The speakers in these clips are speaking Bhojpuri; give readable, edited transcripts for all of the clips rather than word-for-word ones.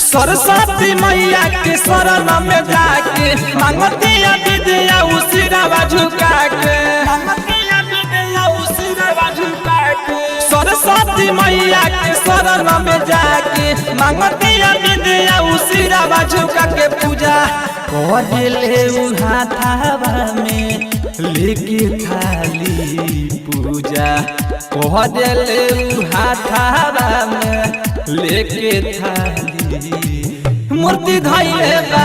सरस्वती मैया के शरण में जाके मांगती विद्या उसिरवा झुका के सरस्वती मैया के शरण में जाके मांगती विद्या उसिरवा झुका के पूजा ले हाथावा में लेके थाली पूजा ले हाथावा में लेके थाली मूर्ति धैले बा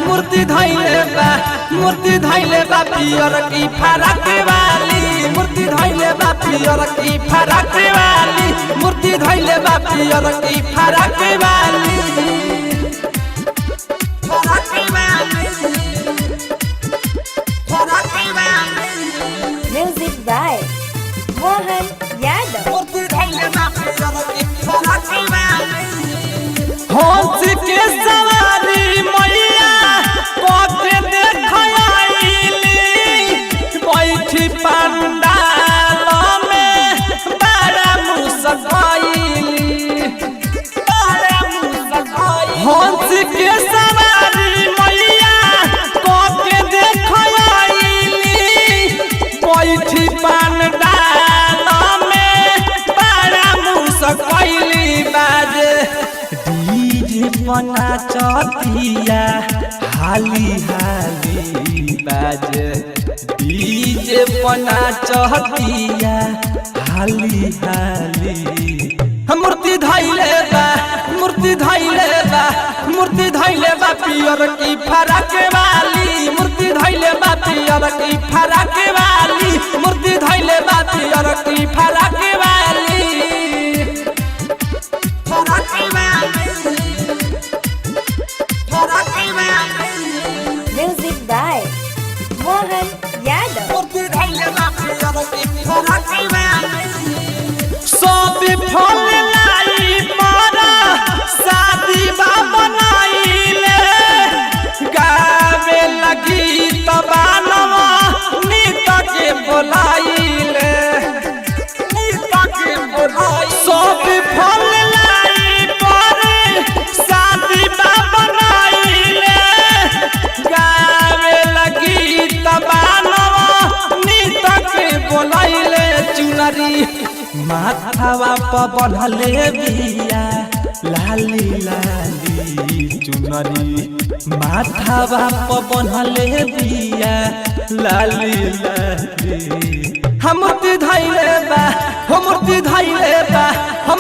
मूर्ति धैले बा मूर्ति धैले बा पियर की फराक वाली मूर्ति धैले बा पियर की फराक वाली मूर्ति धैले बा पियर की फराक वाली म्यूजिक बाय मोहन यादव। मूर्ति धैले बा पियर की फराक वाली हंस के सवारी मैया कोते देखैली बैठी पंडाल में बड़ा मुस्काइली हंस के सवारी मैया कोते देखैली बैठी पंडाल में बड़ा मुस्काइली बाजे बना चतिया हाली हाली बाजे डीजे बना चतिया हाली हाली मूर्ति धैले बा मूर्ति धैले बा मूर्ति धैले बा पियर की फराक वाली मूर्ति धैले बा पियर की फराक वाली मूर्ति धैले बा पियर की फराक वाली म्यूजिक बाय मोहन यादव। सब फल लाई मारा शादी बा बनाइले गावे लगी तबानवा नीत के बोलाइले सब फल लाई पर शादी बा बनाइले गावे लगी तबानवा नीत के बोलाइले चुनरी माथावा पर बढ़ले बिया लाली लाली चुनरी माथावा पर बढ़ले बिया लाली लाली मूर्ति धैले बा मूर्ति धैले बा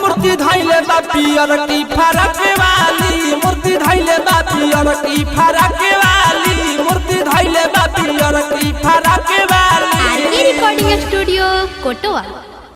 मूर्ति धैले बा पियर की फराक वाली मूर्ति धैले बा पियर की फराक वाली मूर्ति धैले बा पियर की फराक वाली रिकॉर्डिंग स्टूडियो कोटवा।